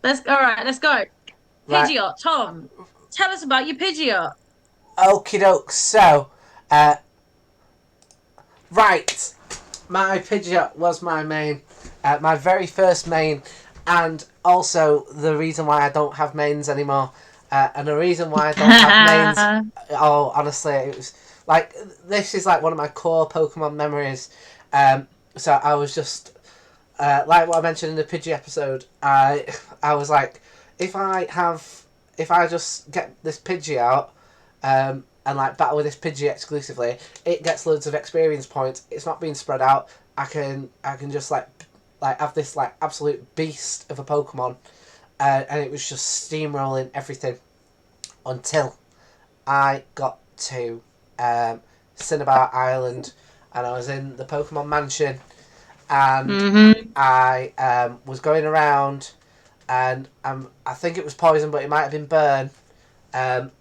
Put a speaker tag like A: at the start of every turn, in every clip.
A: Let's go.
B: Right.
A: Pidgeot, Tom, tell us about your Pidgeot.
B: Okie doke. So, uh, right. My Pidgeot was my main, my very first main, and also the reason why I don't have mains anymore. And the reason why I don't have mains, oh, honestly, it was like this is like one of my core Pokemon memories. So I was just like what I mentioned in the Pidgey episode. I was like, if I have, if I just get this Pidgey out, and like battle with this Pidgey exclusively, it gets loads of experience points. It's not being spread out. I can just like have this like absolute beast of a Pokemon, and it was just steamrolling everything until I got to Cinnabar Island, and I was in the Pokemon Mansion, and
A: Mm-hmm.
B: I was going around, and I think it was poison, but it might have been burn. Um,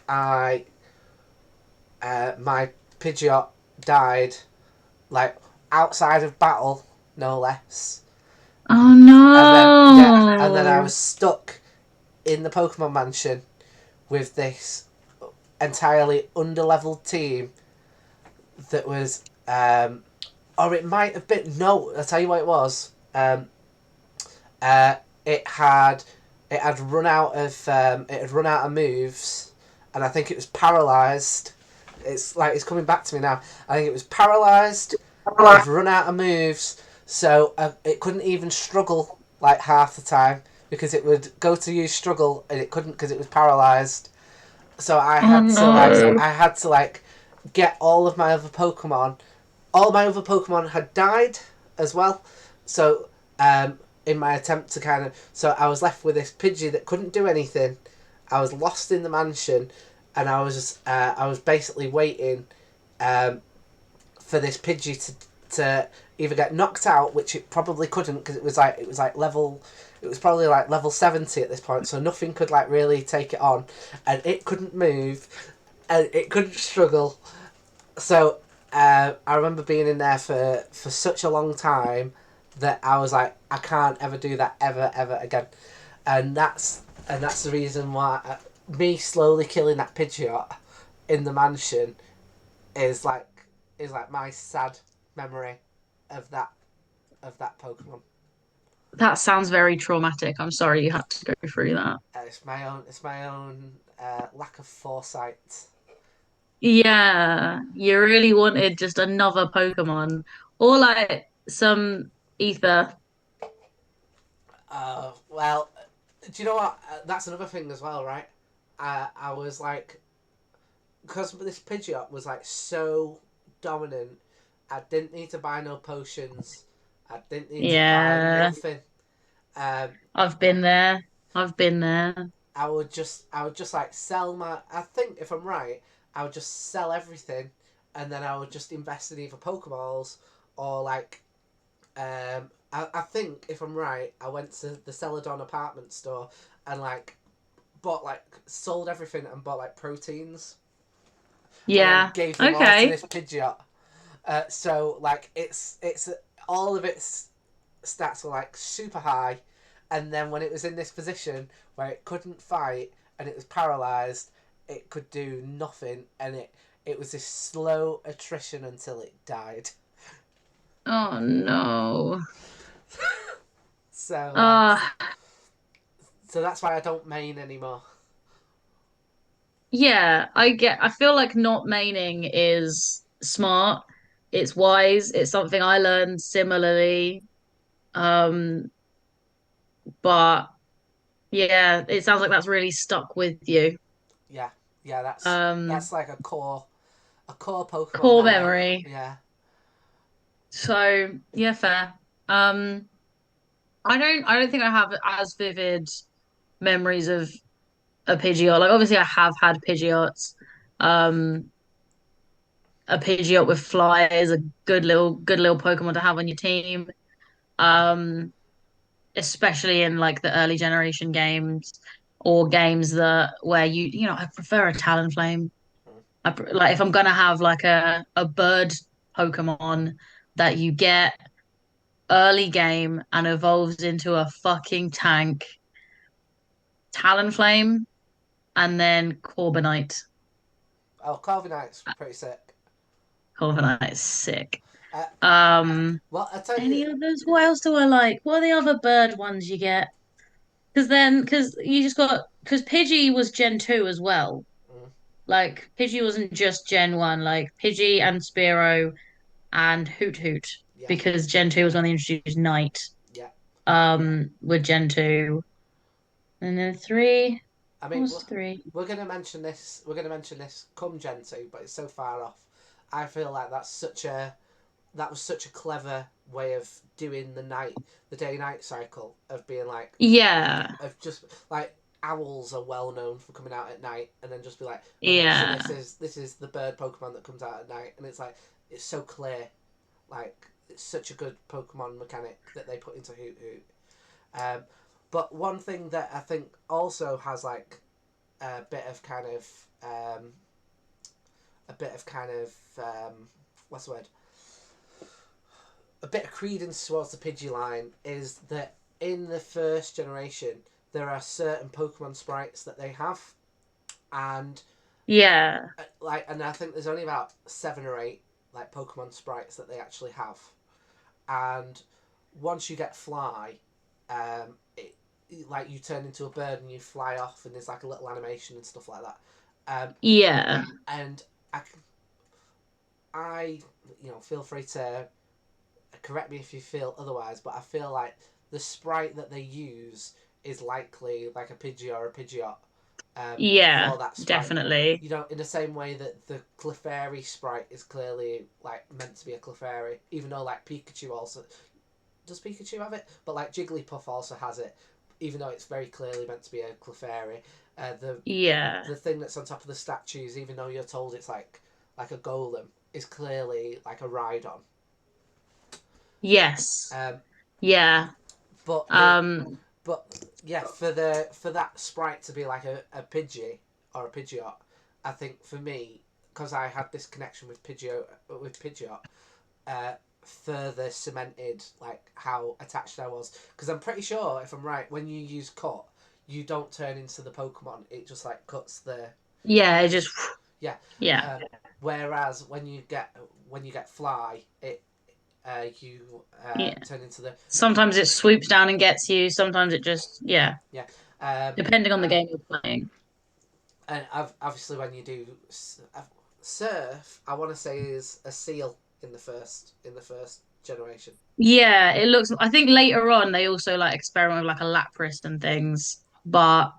B: I My Pidgeot died like outside of battle, no less.
A: Oh
B: And then I was
A: no.
B: stuck in the Pokemon Mansion with this entirely underleveled team that was, or it might have been no. I'll tell you what it was. Uh, it had it had run out of moves, and I think it was paralyzed. It's coming back to me now. I think it was paralyzed. It had run out of moves, so it couldn't even struggle like half the time because it would go to use struggle and it couldn't because it was paralyzed. So
A: Oh no.
B: I had to like get all of my other Pokemon. All my other Pokemon had died as well. So in my attempt to kind of, so I was left with this Pidgey that couldn't do anything. I was lost in the mansion, and I was basically waiting um, for this Pidgey to either get knocked out, which it probably couldn't because it was like level, it was probably like level 70 at this point, so nothing could like really take it on, and it couldn't move, and it couldn't struggle. So I remember being in there for such a long time that I was like, I can't ever do that ever again, and that's the reason why me slowly killing that Pidgeot in the mansion is like my sad memory of that Pokemon.
A: That sounds very traumatic. I'm sorry you had to go through that.
B: It's my own lack of foresight.
A: Yeah, you really wanted just another Pokemon or like some ether.
B: Well, do you know what? That's another thing as well, right? I was like, because this Pidgeot was like so dominant, I didn't need to buy no potions. I didn't need to buy
A: Yeah,
B: nothing. Um,
A: I've been there. I've been there.
B: I would just like sell my. I think if I'm right, I would just sell everything, and then I would just invest in either Pokeballs or like. I think if I'm right, I went to the Celadon apartment store and like bought like sold everything and bought like proteins, and then
A: Yeah.
B: gave them all to
A: Okay.
B: this Pidgeot. So like it's all of its stats were like super high, and then when it was in this position where it couldn't fight and it was paralyzed, it could do nothing, and it was this slow attrition until it died.
A: Oh no.
B: So
A: Uh
B: so that's why I don't main anymore.
A: yeah, I feel like not maining is smart. It's wise. It's something I learned similarly. Um, but yeah, it sounds like that's really stuck with you.
B: Yeah, yeah,
A: Um,
B: that's like a core Pokemon
A: core
B: memory.
A: memory.
B: Yeah,
A: So yeah, fair. Um, I don't think I have as vivid memories of a Pidgeot. Like obviously I have had Pidgeots. Um, a Pidgeot with fly is a good little Pokemon to have on your team. Um, especially in like the early generation games or games that where you know, I prefer a Talonflame. Like if I'm gonna have like a bird Pokemon that you get. early game and evolves into a fucking tank, Talonflame, and then Corbinite.
B: Oh, Corviknight's pretty sick.
A: Corbinite is sick.
B: Uh,
A: Um,
B: well, I tell you,
A: any others? What else do I like? What are the other bird ones you get? Because you just got because Pidgey was Gen 2 as well.
B: mm,
A: Like Pidgey wasn't just Gen 1, like Pidgey and Spearow and Hoot Hoot,
B: yeah,
A: because Gen 2 was when they introduced Knight.
B: yeah.
A: With Gen 2. And then three.
B: I
A: What
B: mean,
A: was three?
B: we're gonna mention this. We're gonna mention this come Gen 2, but it's so far off. I feel like that was such a clever way of doing the day night cycle of being like
A: Yeah.
B: of just like owls are well known for coming out at night, and then just be like, okay, so
A: Yeah.
B: this is the bird Pokemon that comes out at night, and it's like it's so clear, like it's such a good Pokemon mechanic that they put into Hoot Hoot. Um, but one thing that I think also has like a bit of kind of um, a bit of kind of what's the word? A bit of credence towards the Pidgey line is that in the first generation there are certain Pokemon sprites that they have, and
A: Yeah.
B: and I think there's only about 7 or 8 like Pokemon sprites that they actually have, and once you get Fly, it like you turn into a bird and you fly off, and there's like a little animation and stuff like that. Um,
A: Yeah.
B: and I, I, feel free to correct me if you feel otherwise, but I feel like the sprite that they use is likely like a Pidgey or a Pidgeot
A: Yeah.
B: for that sprite.
A: Definitely.
B: In the same way that the Clefairy sprite is clearly like meant to be a Clefairy, even though like Pikachu also does Pikachu have it, but like Jigglypuff also has it, even though it's very clearly meant to be a Clefairy. The
A: Yeah.
B: the thing that's on top of the statues, even though you're told it's like a golem, is clearly like a Rhydon.
A: Yes.
B: Um,
A: Yeah.
B: but the
A: Um,
B: but yeah, for that sprite to be like a Pidgey or a Pidgeot, I think for me, because I had this connection with Pidgeot, uh, further cemented like how attached I was. Because I'm pretty sure, if I'm right, when you use cut, you don't turn into the Pokemon. It just like cuts the
A: yeah, it
B: just
A: just
B: yeah.
A: yeah.
B: Uh, whereas when you get fly, you
A: Yeah.
B: turn into the
A: Sometimes it swoops down and gets you, sometimes it just yeah,
B: yeah. Um,
A: depending on the game you're playing.
B: and obviously when you do surf, I want to say is a seal in the first generation.
A: Yeah, it looks I think later on they also like experiment with like a Lapras and things, but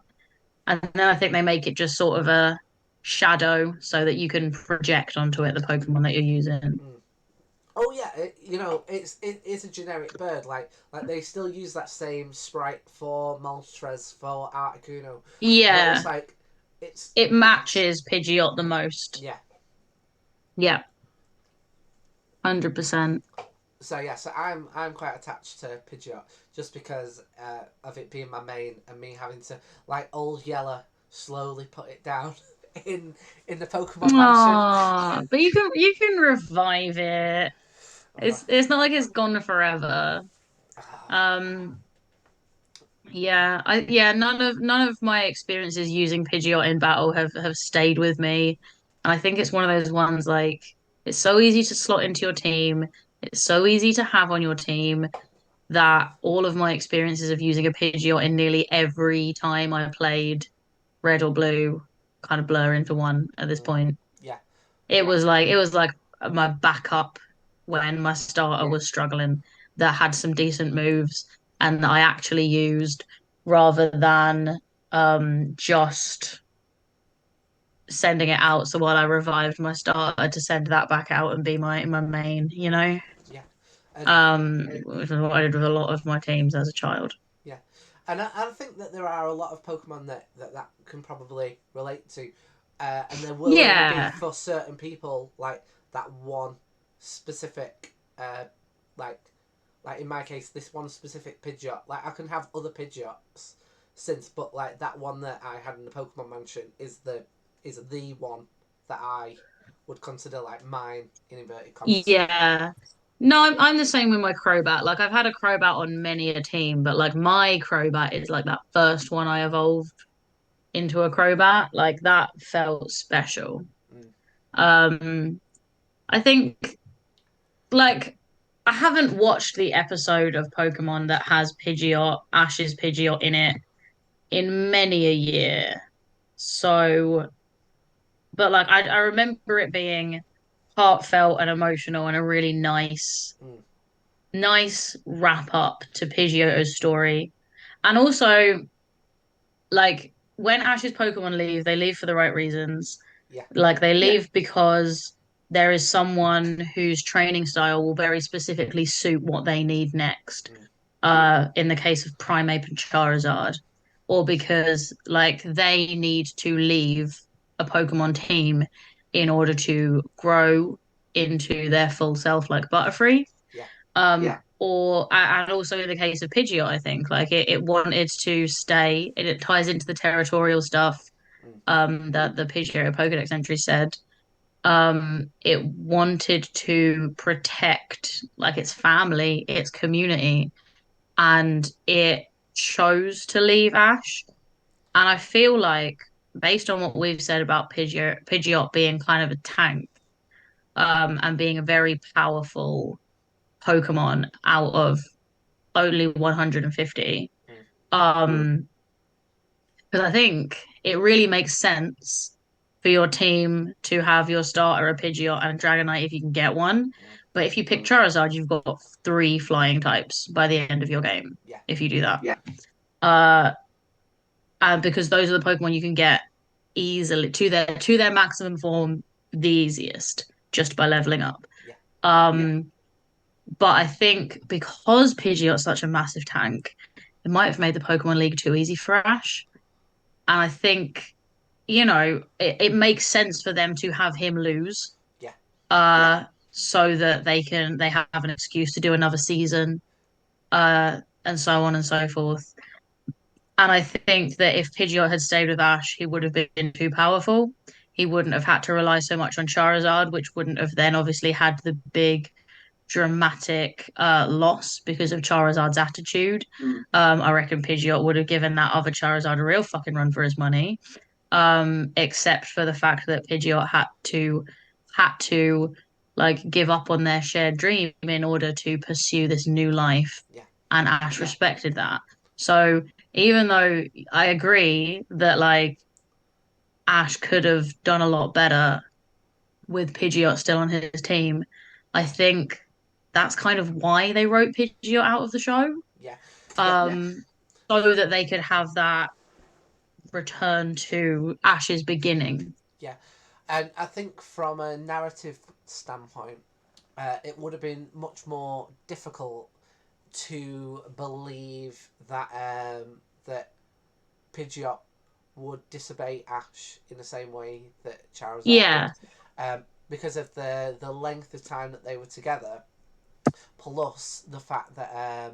A: and then I think they make it just sort of a shadow so that you can project onto it the Pokemon that you're using.
B: Mm. Oh yeah, it's a generic bird. Like they still use that same sprite for Moltres for Articuno, where it's
A: Yeah,
B: like it's
A: it matches Pidgeot the most.
B: yeah.
A: Yeah, 100%.
B: So yeah, so I'm quite attached to Pidgeot just because of it being my main and me having to like old Yeller slowly put it down in the Pokemon Mansion.
A: Oh, but you can revive it.
B: Oh,
A: It's not like it's gone forever.
B: ah,
A: Um, yeah, none of my experiences using Pidgeot in battle have stayed with me. And I think it's one of those ones like it's so easy to slot into your team. It's so easy to have on your team that all of my experiences of using a Pidgeot in nearly every time I played red or blue kind of blur into one at this
B: mm,
A: point.
B: yeah,
A: It was like my backup
B: yeah,
A: when my starter was struggling that had some decent moves and that I actually used rather than just sending it out. So while I revived my starter to send that back out and be my main,
B: yeah, and
A: which is what I did with a lot of my teams as a child.
B: yeah, and I think that there are a lot of Pokemon that can probably relate to, and there will only be
A: Yeah.
B: for certain people like that one specific, like in my case, this one specific Pidgeot. Like I can have other Pidgeots since, but like that one that I had in the Pokemon Mansion is the one that I would consider like mine in inverted commas.
A: Yeah. No, I'm the same with my Crobat. Like I've had a Crobat on many a team, but like my Crobat is like that first one I evolved into a Crobat. Like that felt special.
B: Mm,
A: Um, I think like I haven't watched the episode of Pokemon that has Pidgeot, Ash's Pidgeot in it in many a year. So, but like I remember it being heartfelt and emotional and a really
B: mm,
A: nice wrap up to Pidgeot's story. And also, like, when Ash's Pokemon leave, they leave for the right reasons.
B: yeah.
A: Like, they leave because there is someone whose training style will very specifically suit what they need next.
B: Mm,
A: In the case of Primeape and Charizard, or because, like, they need to leave a Pokemon team in order to grow into their full self, like Butterfree.
B: yeah.
A: Or and also in the case of Pidgeot, I think like it wanted to stay. It ties into the territorial stuff
B: Mm,
A: that the Pidgeot Pokedex entry said. It wanted to protect like its family, its community, and it chose to leave Ash. And I feel like based on what we've said about Pidgeot being kind of a tank, and being a very powerful Pokemon out of only 150.
B: mm,
A: Um, because I think it really makes sense for your team to have your starter a Pidgeot and a Dragonite if you can get one.
B: mm,
A: But if you pick Charizard, you've got three flying types by the end of your game
B: yeah.
A: if you do that. Uh, and because those are the Pokemon you can get easily to their maximum form the easiest just by leveling up.
B: Yeah.
A: But I think because Pidgeot's such a massive tank, it might have made the Pokemon League too easy for Ash. And I think, it makes sense for them to have him lose,
B: Yeah.
A: so that they have an excuse to do another season, and so on and so forth. And I think that if Pidgeot had stayed with Ash, he would have been too powerful. He wouldn't have had to rely so much on Charizard, which wouldn't have then obviously had the big dramatic loss because of Charizard's attitude. I reckon Pidgeot would have given that other Charizard a real fucking run for his money. Except for the fact that Pidgeot had to like give up on their shared dream in order to pursue this new life,
B: Yeah.
A: and Ash respected that. So even though I agree that like Ash could have done a lot better with Pidgeot still on his team, I think that's kind of why they wrote Pidgeot out of the show.
B: Yeah. Yeah.
A: So that they could have that return to Ash's beginning.
B: Yeah. And I think from a narrative standpoint, it would have been much more difficult to believe that Pidgeot would disobey Ash in the same way that Charizard did,
A: Yeah,
B: because of the length of time that they were together, plus the fact that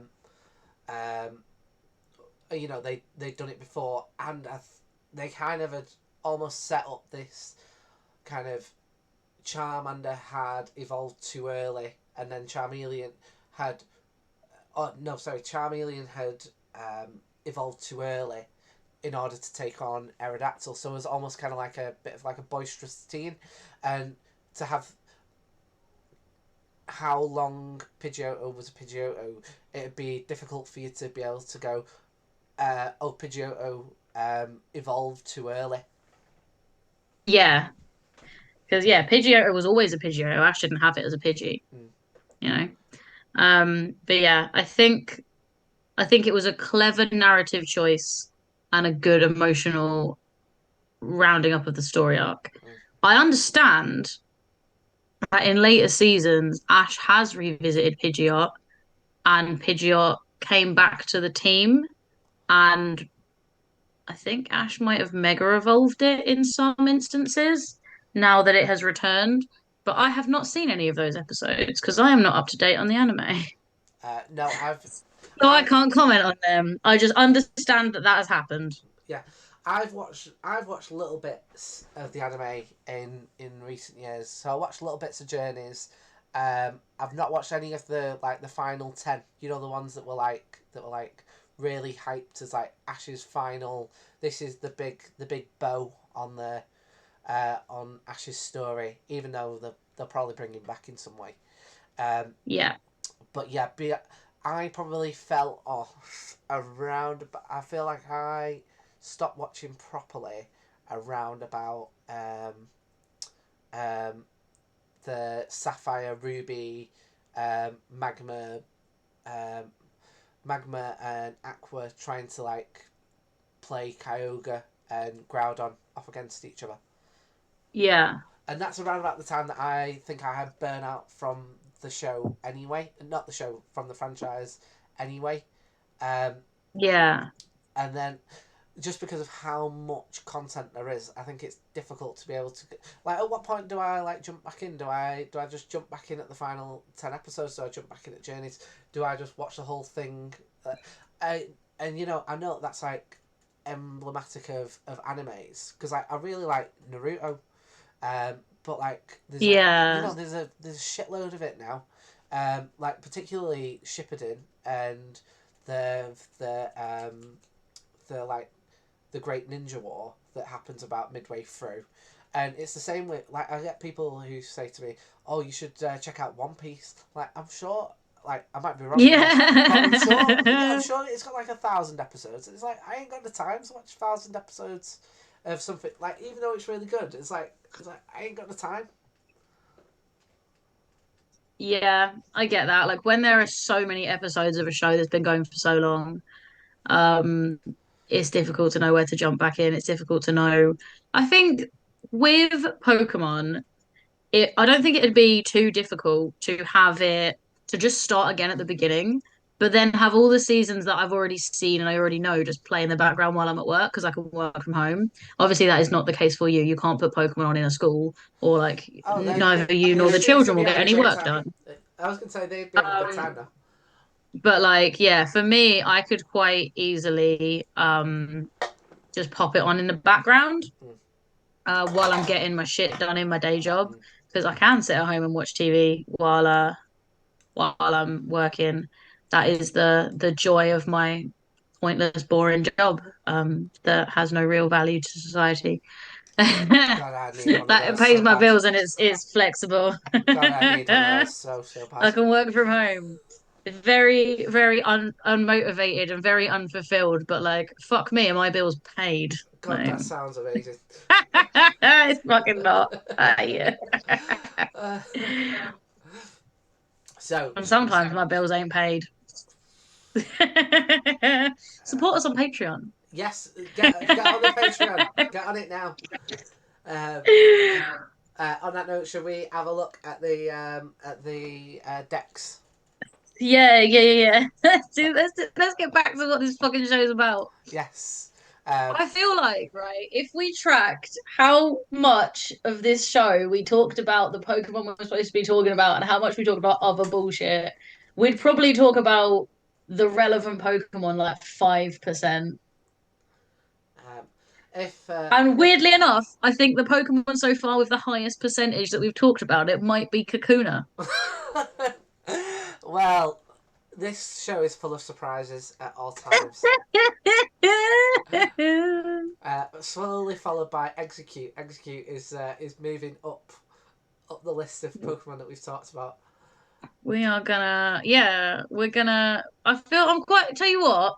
B: they'd done it before, and they kind of had almost set up this kind of Charmander had evolved too early, and then Charmeleon had. Oh no, sorry, Charmeleon had evolved too early in order to take on Aerodactyl. So it was almost kind of like a bit of like a boisterous teen, and to have how long Pidgeotto was a Pidgeotto, it'd be difficult for you to be able to go, Pidgeotto evolved too early.
A: yeah. Because yeah, Pidgeotto was always a Pidgeotto. Ash didn't have it as a Pidgey,
B: Mm,
A: you know. But yeah, I think it was a clever narrative choice and a good emotional rounding up of the story arc.
B: mm,
A: I understand that in later seasons, Ash has revisited Pidgeot, and Pidgeot came back to the team, and I think Ash might have mega evolved it in some instances now that it has returned. But I have not seen any of those episodes because I am not up to date on the anime.
B: no,
A: So I
B: I've,
A: can't comment on them. I just understand that that has happened.
B: yeah, I've watched little bits of the anime in recent years. So I watched little bits of Journeys, I've not watched any of the final 10. You know, the ones that were like really hyped as like Ash's final. This is the big bow on the on Ash's story. Even though they'll probably bring him back in some way. Um,
A: Yeah.
B: but yeah, I probably fell off around. I feel like I stopped watching properly around about um, the Sapphire, Ruby, Magma, um, Magma and Aqua trying to like play Kyogre and Groudon off against each other.
A: Yeah.
B: And that's around about the time that I think I had burnout from the show anyway. Not the show, from the franchise anyway. Um,
A: Yeah.
B: and then just because of how much content there is, I think it's difficult to be able to like. At what point do I like jump back in? Do I just jump back in at the final 10 episodes? Do I jump back in at Journeys? Do I just watch the whole thing? I and you know I know that's like emblematic of animes because I really like Naruto, but like
A: Yeah.
B: there's a shitload of it now, like particularly Shippuden and the the the like the Great Ninja War that happens about midway through. And it's the same with like I get people who say to me, "Oh, you should check out One Piece." Like I'm sure, like I might be wrong on this, but I'm
A: Yeah.
B: sure it's got like 1,000 episodes. It's like I ain't got the time to watch 1,000 episodes of something. Like even though it's really good, it's like I ain't got the time.
A: Yeah, I get that. Like when there are so many episodes of a show that's been going for so long, um, it's difficult to know where to jump back in. It's difficult to know. I think with Pokemon, I don't think it'd be too difficult to have it to just start again at the beginning, but then have all the seasons that I've already seen and I already know just play in the background while I'm at work because I can work from home. Obviously, that is not the case for you. You can't put Pokemon on in a school, or like
B: Oh,
A: neither you nor
B: the
A: the
B: kids would
A: children
B: be
A: will get
B: having a
A: any
B: great
A: work
B: time.
A: done.
B: I was gonna say they'd be having a good
A: Um,
B: time now.
A: but like, yeah, for me, I could quite easily just pop it on in the background
B: Mm,
A: while I'm getting my shit done in my day job
B: mm.
A: because I can sit at home and watch TV while I'm working. That is the joy of my pointless, boring job that has no real value to society.
B: God, I need one of
A: That
B: those
A: pays
B: so
A: my
B: bad.
A: bills and it's flexible.
B: God, I need one of those so
A: I
B: bad.
A: can work from home. It's very, very unmotivated and very unfulfilled, but like, fuck me, are my bills paid?
B: God,
A: Like,
B: that sounds amazing.
A: it's fucking not. Yeah.
B: uh, so,
A: And sometimes my bills ain't paid. Support us on Patreon.
B: yes, get on the Patreon. Get on it now. Um, on that note, should we have a look at the decks?
A: Yeah, yeah, yeah, yeah. Let's get back to what this fucking show is about.
B: Yes. Um,
A: I feel like, right, if we tracked how much of this show we talked about the Pokemon we're supposed to be talking about and how much we talked about other bullshit, we'd probably talk about the relevant Pokemon like 5%.
B: um, if
A: And weirdly enough, I think the Pokemon so far with the highest percentage that we've talked about it might be Kakuna.
B: well, this show is full of surprises at all times. Slowly followed by Execute. Execute is moving up the list of Pokemon that we've talked about.
A: We are gonna, yeah, we're gonna. I feel I'm quite. Tell you what,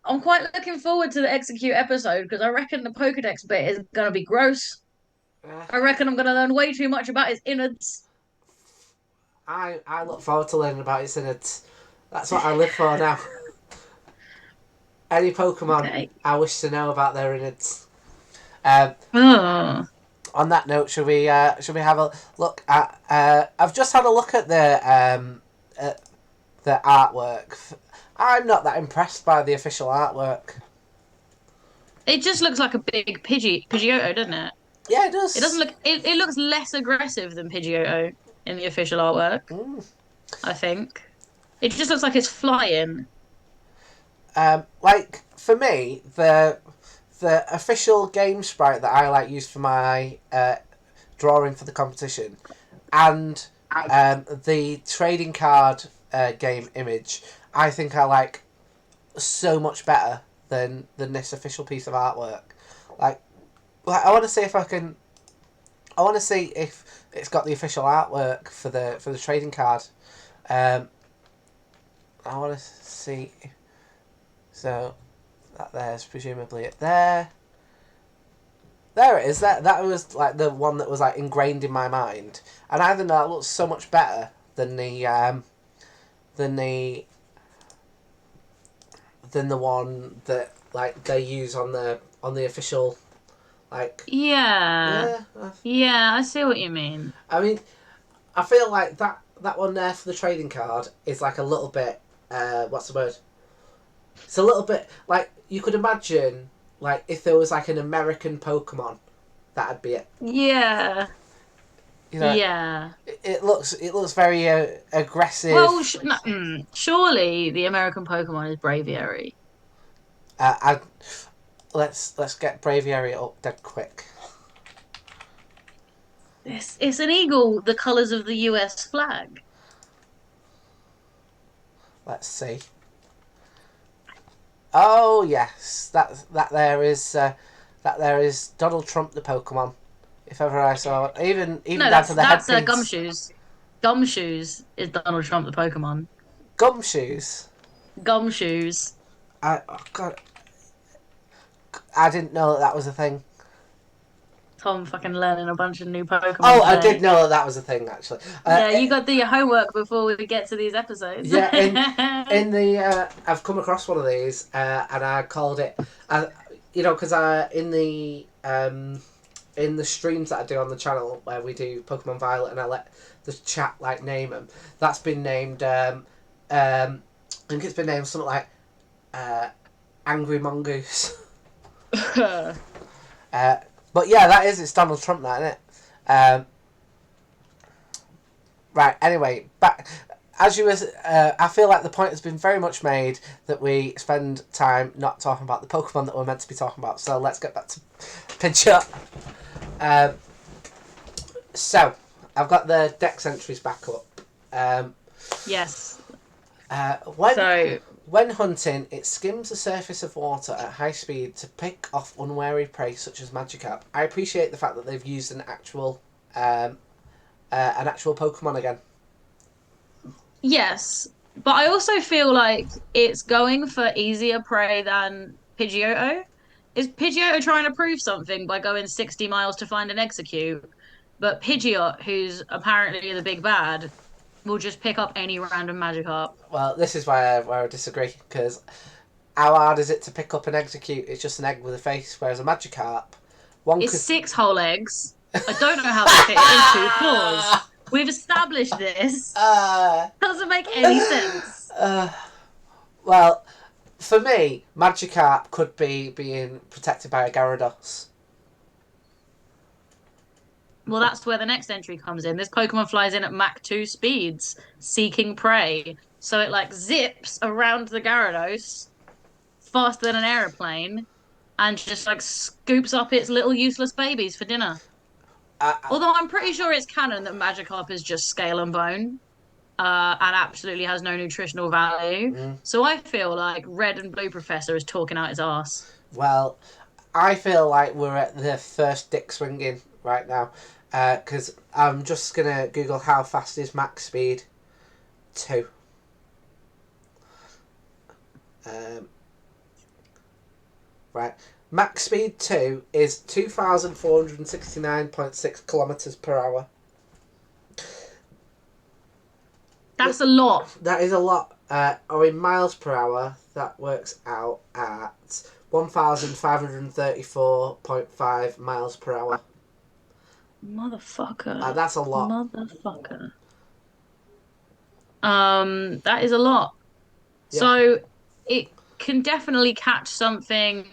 A: I'm quite looking forward to the Execute episode because I reckon the Pokedex bit is gonna be gross.
B: Uh,
A: I reckon I'm gonna learn way too much about his innards.
B: I look forward to learning about its innards. That's what I live for now. Any Pokemon,
A: Okay.
B: I wish to know about their innards. Um,
A: Oh,
B: on that note, should we have a look at? I've just had a look at the artwork. I'm not that impressed by the official artwork.
A: it just looks like a big Pidgeotto, doesn't it?
B: Yeah, it
A: It doesn't
B: does.
A: look. It looks less aggressive than Pidgeotto in the official artwork.
B: Mm.
A: I think it just looks like it's flying.
B: Like for me, the official game sprite that I like used for my drawing for the competition, and The trading card game image, I think I like so much better than this official piece of artwork. Like, I want to see if I can. I want to see if it's got the official artwork for the trading card. Um, I want to see. So that there's presumably it there. There it is. That was like the one that was like ingrained in my mind, and I think that looks so much better than than the the one that like they use on the official like
A: Yeah.
B: yeah.
A: Yeah, I see what you mean.
B: I mean, I feel like that one there for the trading card is like a little bit what's the word? It's a little bit like you could imagine like if there was like an American Pokemon, that'd be it.
A: Yeah.
B: You know,
A: Yeah.
B: it looks very
A: Well,
B: aggressive.
A: no, surely the American Pokemon is Braviary.
B: I let's get Braviary up dead quick.
A: It's an eagle, the colors of the US flag.
B: Let's see. Oh yes, that there is Donald Trump the Pokemon. If ever I saw it, even
A: No,
B: down to the
A: that's
B: headpiece.
A: Gumshoes. Gumshoes is Donald Trump the Pokemon.
B: Gumshoes.
A: Gumshoes.
B: Oh God, I didn't know that was a thing.
A: Tom fucking learning a bunch of new Pokemon
B: Oh, I did
A: today.
B: know that was a thing actually.
A: Yeah, you got to do your homework before we get to these episodes.
B: Yeah, in the I've come across one of these and I called it, you know, because in the streams that I do on the channel where we do Pokemon Violet and I let the chat like name them. That's been named. I think it's been named something like uh, Angry Mongoose. uh, but yeah, that is it's Donald Trump, that isn't it? Right. Anyway, back as you was. I feel like the point has been very much made that we spend time not talking about the Pokemon that we're meant to be talking about. So let's get back to Pidgeot. Um, so I've got the dex entries back up. Um,
A: Yes.
B: uh, when
A: So,
B: when hunting, it skims the surface of water at high speed to pick off unwary prey such as Magikarp. I appreciate the fact that they've used an actual Pokemon again.
A: yes. But I also feel like it's going for easier prey than Pidgeotto. Is Pidgeotto trying to prove something by going 60 miles to find an execute? But Pidgeot, who's apparently the big bad, will just pick up any random Magikarp.
B: Well, this is where I disagree because how hard is it to pick up and execute? It's just an egg with a face, whereas a Magikarp, one
A: It's
B: could.
A: 6 whole eggs. I don't know how they fit in two claws. We've established this.
B: uh,
A: Doesn't make any sense.
B: uh, well, for me, Magikarp could be being protected by a Gyarados.
A: Well, that's where the next entry comes in. This Pokemon flies in at Mach 2 speeds, seeking prey. So it like zips around the Gyarados faster than an aeroplane and just like scoops up its little useless babies for dinner.
B: I,
A: Although I'm pretty sure it's canon that Magikarp is just scale and bone, and absolutely has no nutritional value.
B: mm,
A: So I feel like Red and Blue Professor is talking out his ass.
B: well, I feel like we're at the first dick swinging right now because I'm just gonna Google how fast is max speed. 2. Um, right. Max speed 2 is 2,469.6 kilometres per hour.
A: That's a lot.
B: That is a lot. Or in miles per hour, that works out at 1,534.5 miles per hour.
A: Motherfucker.
B: That's a lot.
A: Motherfucker. That is a lot.
B: Yeah.
A: So it can definitely catch something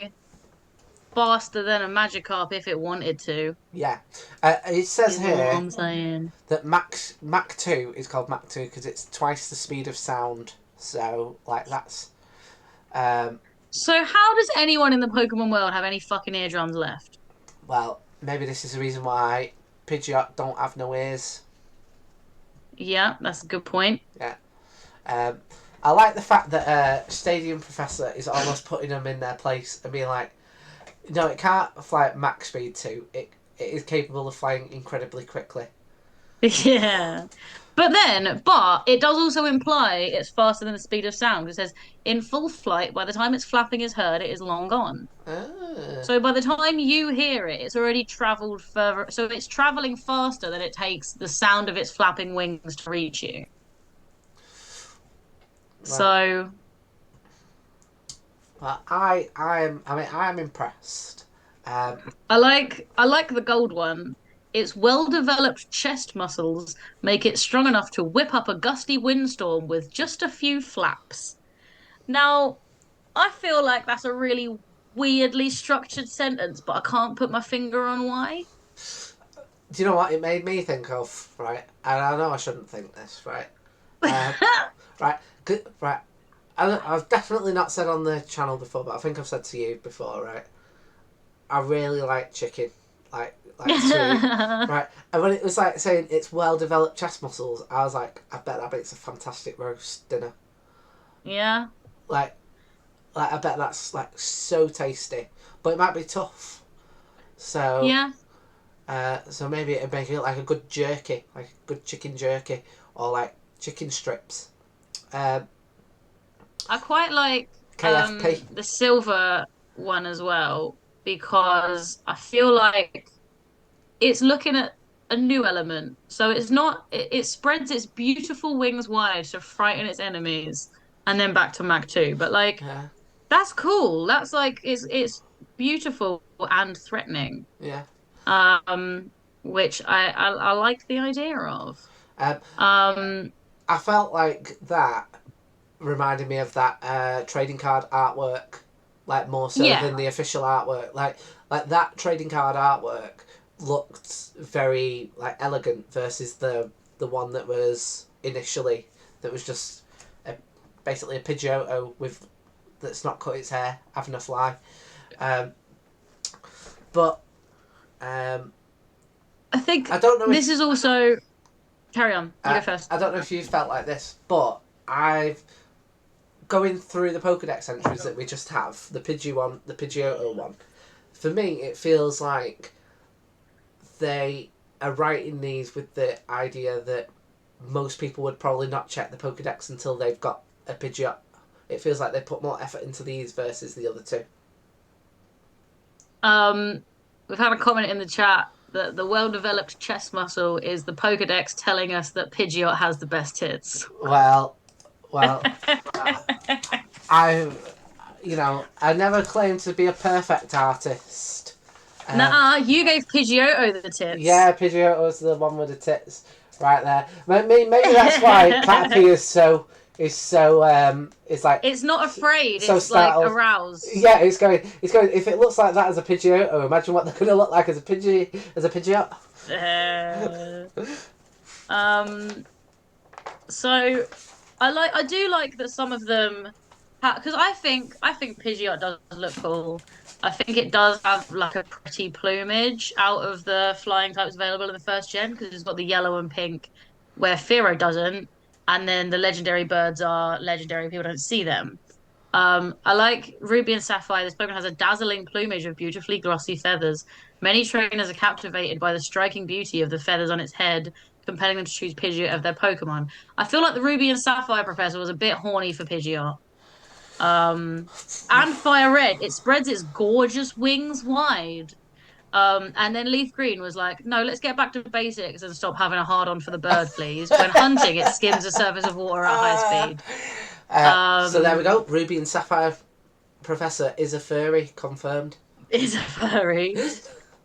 A: faster than a Magikarp if it wanted to,
B: Yeah. It says
A: is all
B: here
A: I'm saying.
B: that Mach 2 is called Mach 2 because it's twice the speed of sound. So, like, that's. Um,
A: So how does anyone in the Pokemon world have any fucking eardrums left?
B: well, maybe this is the reason why Pidgeot don't have no ears.
A: Yeah, that's a good point.
B: Yeah. Um, I like the fact that Stadium Professor is almost putting them in their place and being like, no, it can't fly at max speed too. It is capable of flying incredibly quickly.
A: Yeah. But it does also imply it's faster than the speed of sound. It says in full flight, by the time its flapping is heard, it is long gone.
B: Ah,
A: So by the time you hear it, it's already traveled further. So it's traveling faster than it takes the sound of its flapping wings to reach you.
B: right.
A: So
B: Well, I mean, I am impressed. Um,
A: I like the gold one. Its well-developed chest muscles make it strong enough to whip up a gusty windstorm with just a few flaps. Now, I feel like that's a really weirdly structured sentence, but I can't put my finger on why.
B: do you know what it made me think of? Right, and I know I shouldn't think this. Right, um, right, right. I've definitely not said on the channel before, but I think I've said to you before. Right, I really like chicken, like sweet. Right, and when it was like saying it's well developed chest muscles, I was like, I bet that makes a fantastic roast dinner.
A: Yeah,
B: Like, I bet that's like so tasty, but it might be tough. So,
A: yeah.
B: so maybe it'd make it like a good jerky, like a good chicken jerky, or like chicken strips. Um,
A: I quite like
B: KFP.
A: the silver one as well because I feel like it's looking at a new element. So it's not it spreads its beautiful wings wide to frighten its enemies and then back to Mach 2. But like
B: Yeah,
A: that's cool. That's like it's beautiful and threatening.
B: yeah.
A: Um which I like the idea of.
B: Um,
A: Um
B: I felt like that reminded me of that trading card artwork, like more so
A: yeah.
B: than the official artwork. Like that trading card artwork looked very like elegant versus the one that was initially that was just a, basically a Pidgeotto with that's not cut its hair having a fly. Um, but um,
A: I think
B: I don't know
A: this is
B: if
A: also carry on. You go first.
B: I don't know if you felt like this, but I've going through the Pokedex entries that we just have, the Pidgey one, the Pidgeotto one, for me it feels like they are writing these with the idea that most people would probably not check the Pokedex until they've got a Pidgeot. It feels like they put more effort into these versus the other two.
A: Um, we've had a comment in the chat that the well-developed chest muscle is the Pokedex telling us that Pidgeot has the best tits.
B: Well, well, I, I never claimed to be a perfect artist. Um,
A: Nah, you gave Pidgeotto the tits.
B: yeah, Pidgeot was the one with the tits right there. Maybe that's why Caterpie is like
A: It's not afraid,
B: so
A: it's like
B: startled.
A: aroused.
B: Yeah, it's going. If it looks like that as a Pidgeotto, imagine what they're going to look like as a Pidgeot.
A: Uh, um, so I do like that some of them because I think Pidgeot does look cool. I think it does have like a pretty plumage out of the flying types available in the first gen because it's got the yellow and pink where Firo doesn't, and then the legendary birds are legendary. People don't see them. I like Ruby and Sapphire. This Pokemon has a dazzling plumage of beautifully glossy feathers. Many trainers are captivated by the striking beauty of the feathers on its head, compelling them to choose Pidgeot of their Pokemon. I feel like the Ruby and Sapphire Professor was a bit horny for Pidgeot. And Fire Red, it spreads its gorgeous wings wide. And then Leaf Green was like, no, let's get back to basics and stop having a hard on for the bird, please. When hunting, it skims the surface of water at high speed.
B: So there we
A: Um,
B: go. Ruby and Sapphire Professor is a furry, confirmed.
A: is a furry.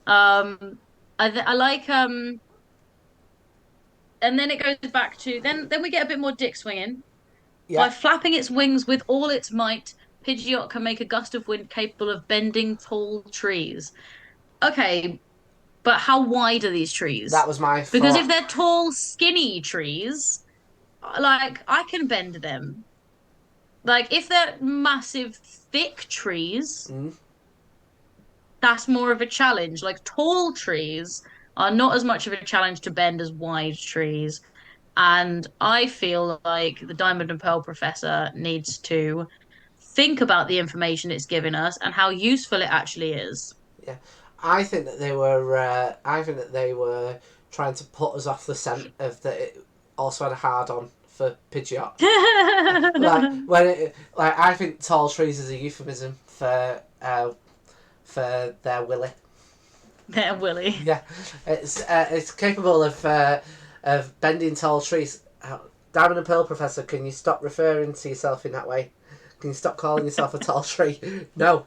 A: Um, I like and then it goes back to then we get a bit more dick swinging. By
B: Yeah,
A: flapping its wings with all its might, Pidgeot can make a gust of wind capable of bending tall trees. Okay, but how wide are these trees?
B: that was my
A: Because if
B: thought.
A: they're tall, skinny trees, like I can bend them. Like if they're massive, thick trees,
B: Mm.
A: that's more of a challenge. Like tall trees are not as much of a challenge to bend as wide trees. And I feel like the Diamond and Pearl Professor needs to think about the information it's giving us and how useful it actually is.
B: Yeah, I think that they were. I think that they were trying to put us off the scent of that. It also had a hard on for Pidgeot. Like I think tall trees is a euphemism for their willy.
A: There, Willie.
B: Yeah, it's capable of bending tall trees. Diamond and Pearl Professor, can you stop referring to yourself in that way? Can you stop calling yourself a tall tree? No.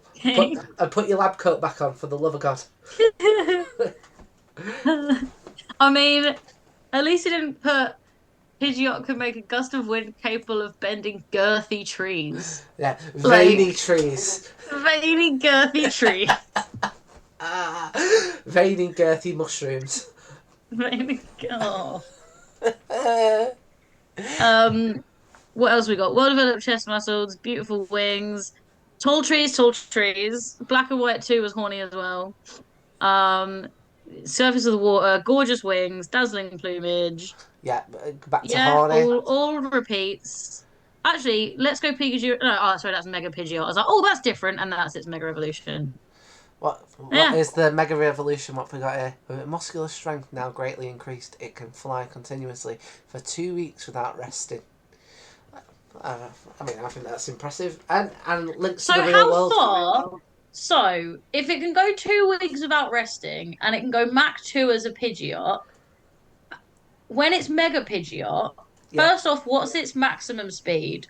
B: Put your lab coat back on, for the love of God.
A: I mean, at least he didn't put Pidgeot could make a gust of wind capable of bending girthy trees.
B: Yeah, veiny
A: Like,
B: trees.
A: veiny, girthy tree.
B: Veiny, girthy mushrooms.
A: Veiny, oh. Um, what else we got? Well-developed chest muscles, beautiful wings, tall trees, tall trees. Black and White 2 was horny as well. Um, surface of the water, gorgeous wings, dazzling plumage.
B: Yeah, back to
A: Yeah,
B: horny.
A: all repeats. Actually, let's go Pikachu. No, oh, sorry, that's Mega Pidgeot. I was like, oh, that's different, and that's its Mega Evolution.
B: What
A: Yeah.
B: is the Mega Revolution? What we got here? With muscular strength now greatly increased, it can fly continuously for 2 weeks without resting. Uh, I mean, I think that's impressive, and links
A: So
B: to the real
A: how
B: world.
A: far? So if it can go 2 weeks without resting, and it can go Mach 2 as a Pidgeot, when it's Mega Pidgeot,
B: Yeah,
A: first off, what's its maximum speed?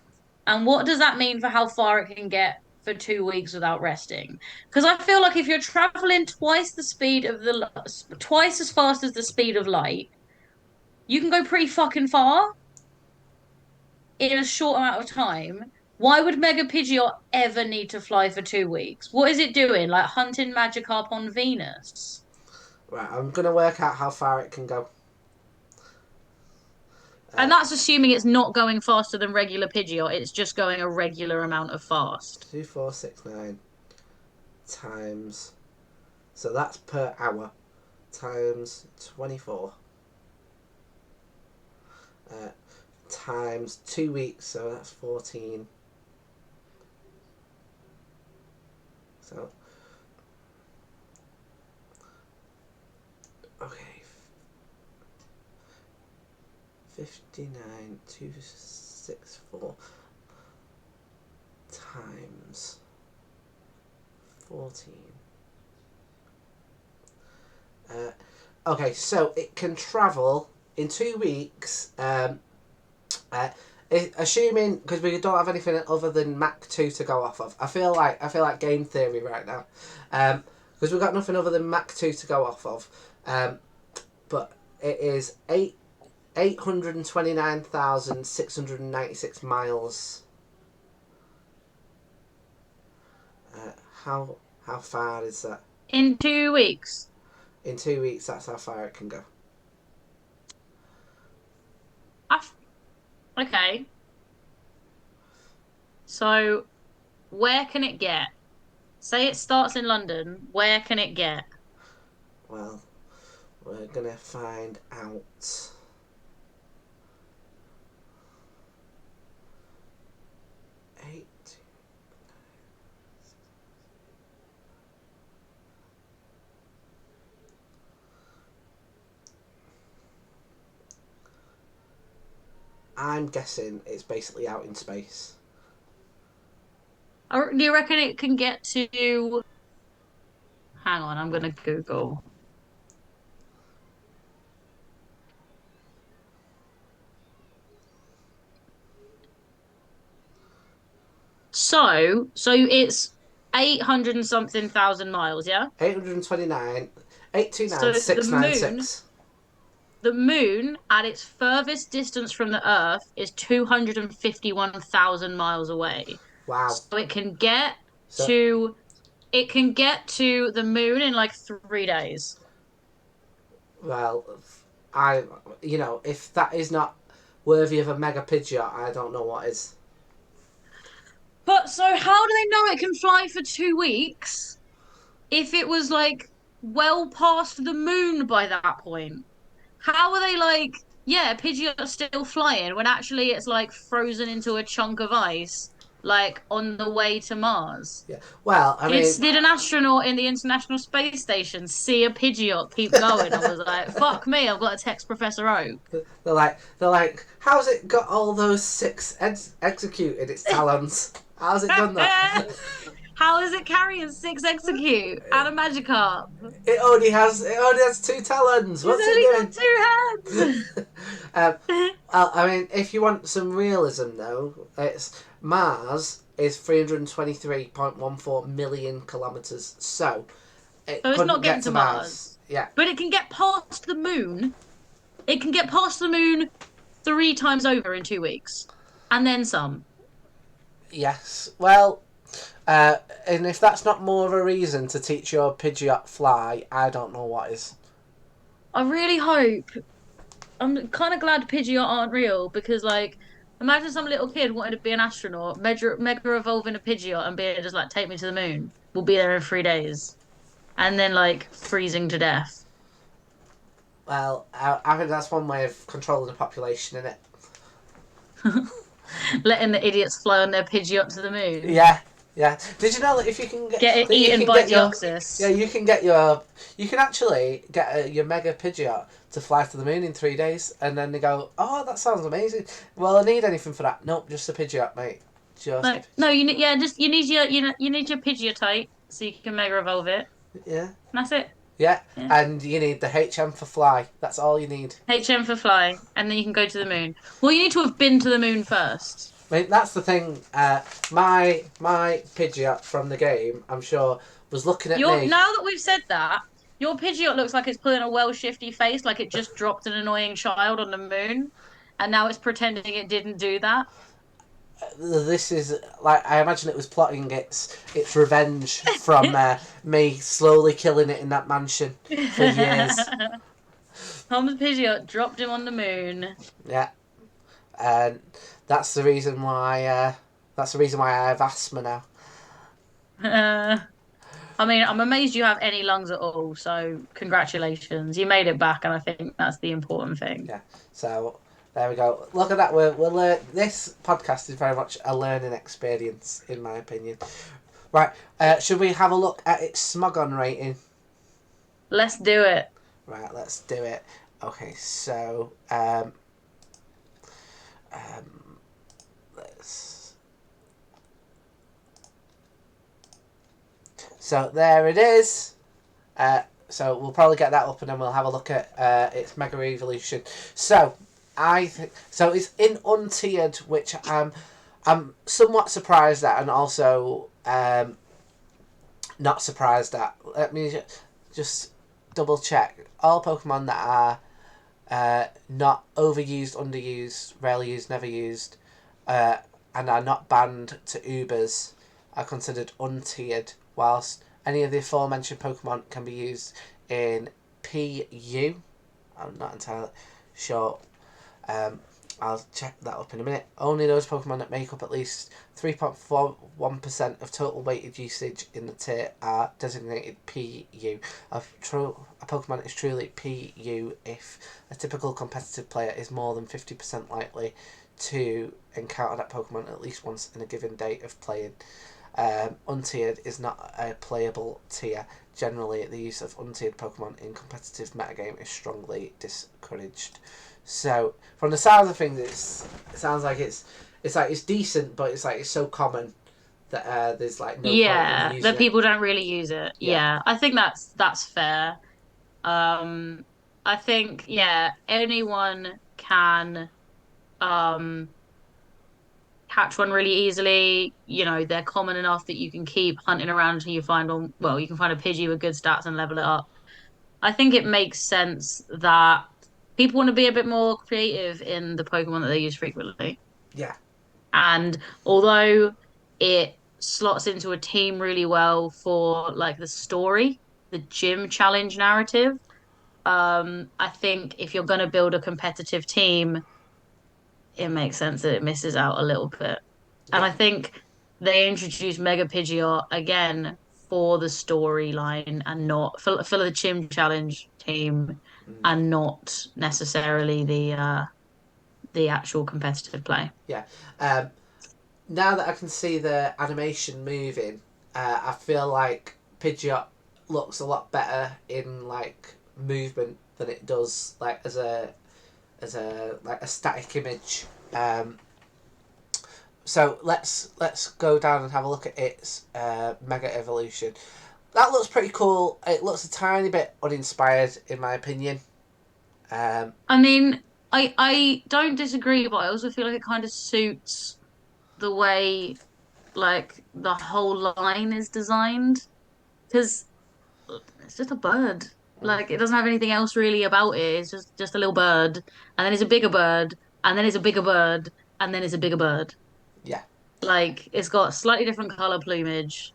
A: And what does that mean for how far it can get for 2 weeks without resting? Because I feel like if you're traveling twice as fast as the speed of light, you can go pretty fucking far in a short amount of time. Why would Mega Pidgeot ever need to fly for 2 weeks? What is it doing? Like hunting Magikarp on Venus?
B: right. I'm gonna work out how far it can go.
A: And
B: Uh,
A: that's assuming it's not going faster than regular Pidgeot. It's just going a regular amount of fast.
B: 2469 times. So that's per hour times 24. Uh, times 2 weeks, so that's 14. So, okay. 59,264 times 14. Okay, so it can travel in 2 weeks. Assuming, because we don't have anything other than Mach 2 to go off of. I feel like game theory right now, because we've got nothing other than Mach 2 to go off of. But it is 829,696 miles. How far is that?
A: In 2 weeks.
B: In 2 weeks, that's how far it can go.
A: Okay. So where can it get? Say it starts in London. Where can it get?
B: Well, we're gonna find out. Eight. I'm guessing it's basically out in space.
A: Or do you reckon it can get to? Hang on, I'm gonna Google. So it's 800 and something thousand miles, yeah?
B: 829, 829,
A: So
B: six nine six.
A: the moon at its furthest distance from the Earth is 251,000 miles away.
B: Wow.
A: So
B: So,
A: it can get to the moon in like 3 days.
B: well, I, if that is not worthy of a Mega Pidgeot, I don't know what is.
A: But so how do they know it can fly for 2 weeks if it was like well past the moon by that point? How are they like? yeah, Pidgeot's still flying when actually it's like frozen into a chunk of ice, like on the way to Mars.
B: Yeah. Well, I mean,
A: Did an astronaut in the International Space Station see a Pidgeot keep going and was like, fuck me, I've got to text Professor Oak.
B: they're like, how's it got all those six executed its talons? How's it done that?
A: How is it carrying six execute and a Magikarp?
B: It only has two talons. What's it doing?
A: It's only got two
B: um,
A: hands.
B: I mean, if you want some realism, though, it's Mars is 323.14 million kilometers, so it
A: So it's
B: couldn't
A: not
B: get
A: getting
B: to
A: to
B: Mars.
A: Mars.
B: Yeah.
A: But it can get past the moon. It can get past the moon three times over in 2 weeks. And then some.
B: Yes. Well, and if that's not more of a reason to teach your Pidgeot fly, I don't know what is.
A: I really hope. I'm kind of glad Pidgeot aren't real because, like, imagine some little kid wanting to be an astronaut, mega evolving a Pidgeot and being just like, take me to the moon. We'll be there in 3 days. And then, like, freezing to death.
B: Well, I think that's one way of controlling the population, isn't it?
A: Letting the idiots fly on their Pidgeot to the moon.
B: Yeah, yeah. Did you know that if you can get
A: Get it
B: that you
A: eaten
B: can
A: by
B: get your yeah
A: Deoxys.
B: you can actually get your mega Pidgeot to fly to the moon in 3 days, and then they go, oh, that sounds amazing. Well, I need anything for that? Nope, just a Pidgeot, mate. Just a
A: No, no, you need yeah, just you need your Pidgeotite so you can mega evolve it.
B: yeah,
A: And that's it.
B: yeah.
A: Yeah.
B: And you need the HM for fly. That's all you need.
A: HM for fly, and then you can go to the moon. Well, you need to have been to the moon first.
B: I mean, that's the thing. My Pidgeot from the game, I'm sure, was looking at
A: Your
B: me.
A: Now that we've said that, your Pidgeot looks like it's pulling a well shifty face, like it just dropped an annoying child on the moon, and now it's pretending it didn't do that.
B: This is like I imagine it was plotting its revenge from me slowly killing it in that mansion for years.
A: Tom's Pidgeot dropped him on the moon.
B: Yeah, and that's the reason why. That's the reason why I have asthma now.
A: Uh, I mean, I'm amazed you have any lungs at all. So congratulations, you made it back, and I think that's the important thing.
B: Yeah, so there we go. Look at that. This podcast is very much a learning experience, in my opinion. Right, should we have a look at its Smogon rating?
A: Let's do it.
B: Right, let's do it. Okay, so let's. So there it is. So we'll probably get that up and then we'll have a look at its Mega Evolution. So I think so. It's in untiered, which I'm somewhat surprised at, and also not surprised at. Let me just double check. All Pokemon that are not overused, underused, rarely used, never used, and are not banned to Ubers are considered untiered, whilst any of the aforementioned Pokemon can be used in PU. I'm not entirely sure. I'll check that up in a minute. Only those Pokemon that make up at least 3.41% of total weighted usage in the tier are designated PU. A Pokemon is truly PU if a typical competitive player is more than 50% likely to encounter that Pokemon at least once in a given day of playing. Untiered is not a playable tier. Generally, the use of untiered Pokemon in competitive metagame is strongly discouraged. So, from the sounds of things, it sounds like it's decent, but it's so common that there's like no point in
A: Yeah,
B: using
A: that
B: it.
A: people don't really use it.
B: Yeah,
A: Yeah, I think that's fair. Um, I think yeah, anyone can um catch one really easily. You know, they're common enough that you can keep hunting around until you find one. Well, you can find a Pidgey with good stats and level it up. I think it makes sense that people want to be a bit more creative in the Pokemon that they use frequently.
B: yeah,
A: And although it slots into a team really well for like the story, the gym challenge narrative, I think if you're going to build a competitive team, it makes sense that it misses out a little bit. And
B: yeah,
A: I think they introduced Mega Pidgeot again for the storyline and not for the Chim Challenge team
B: Mm,
A: and not necessarily the actual competitive play.
B: yeah. Um, Now that I can see the animation moving, I feel like Pidgeot looks a lot better in like movement than it does like as a like a static image. So let's go down and have a look at its Mega Evolution. That looks pretty cool. It looks a tiny bit uninspired, in my opinion. Um,
A: I mean, I don't disagree, but I also feel like it kind of suits the way like the whole line is designed because it's just a bird.
B: mm,
A: Like it doesn't have anything else really about it. It's just a little bird, and then it's a bigger bird, and then it's a bigger bird, and then it's a bigger bird.
B: yeah,
A: Like it's got slightly different color plumage.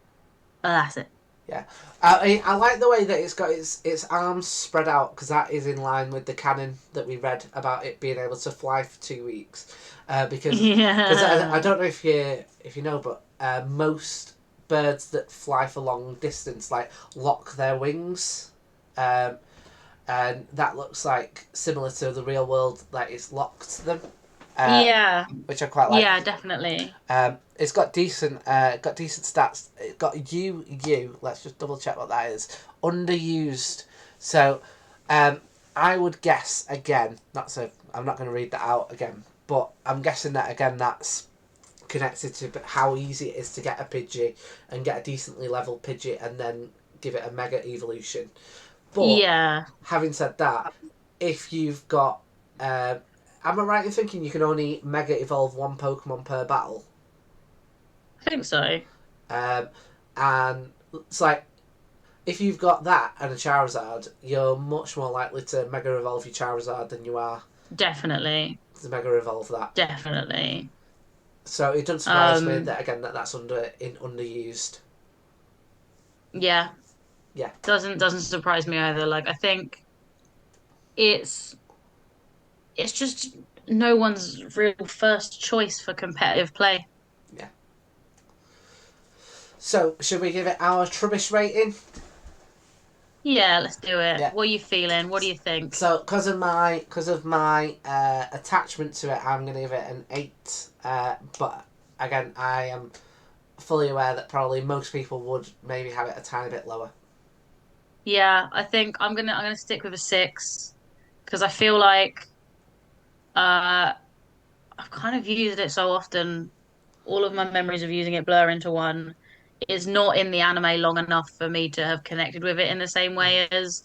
A: That's it.
B: yeah. I like the way that it's got its arms spread out because that is in line with the canon that we read about it being able to fly for 2 weeks. Because I
A: Yeah.
B: don't know if you know, but most birds that fly for long distance like lock their wings. Um, and that looks like similar to the real world, like it's locked them, uh,
A: Yeah.
B: which I quite like.
A: Yeah, definitely.
B: It's got decent stats. It got U. Let's just double check what that is. Underused. So, I would guess again. I'm not going to read that out again, but I'm guessing that again. That's connected to how easy it is to get a Pidgey and get a decently leveled Pidgey and then give it a Mega Evolution. But
A: Yeah,
B: having said that, if you've got, am I right in thinking you can only Mega Evolve one Pokemon per battle?
A: I think so.
B: Um, and it's like if you've got that and a Charizard, you're much more likely to Mega Evolve your Charizard than you are
A: Definitely.
B: to Mega Evolve that.
A: Definitely.
B: So it doesn't surprise me
A: Um,
B: that again that's underused.
A: yeah,
B: Yeah,
A: doesn't surprise me either. Like I think it's it's just no one's real first choice for competitive play.
B: yeah. So should we give it our Trubbish rating?
A: Yeah, let's do it.
B: Yeah.
A: What are you feeling? What do you think?
B: So because of my attachment to it, I'm gonna give it an 8. But again, I am fully aware that probably most people would maybe have it a tiny bit lower.
A: Yeah, I think I'm gonna stick with a 6 because I feel like uh I've kind of used it so often. All of my memories of using it blur into one. It's not in the anime long enough for me to have connected with it in the same
B: Mm,
A: way as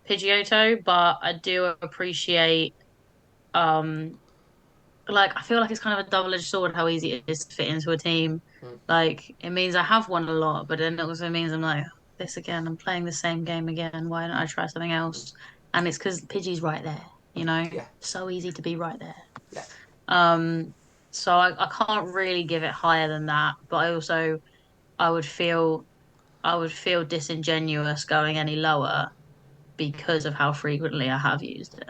A: Pidgeotto, but I do appreciate um like I feel like it's kind of a double-edged sword how easy it is to fit into a team.
B: mm,
A: Like it means I have won a lot, but then it also means I'm like this again, I'm playing the same game again. Why don't I try something else? And it's because Pidgey's right there, you know?
B: yeah,
A: So easy to be right there.
B: yeah.
A: Um, so I can't really give it higher than that, but I also I would feel I would feel disingenuous going any lower because of how frequently I have used it.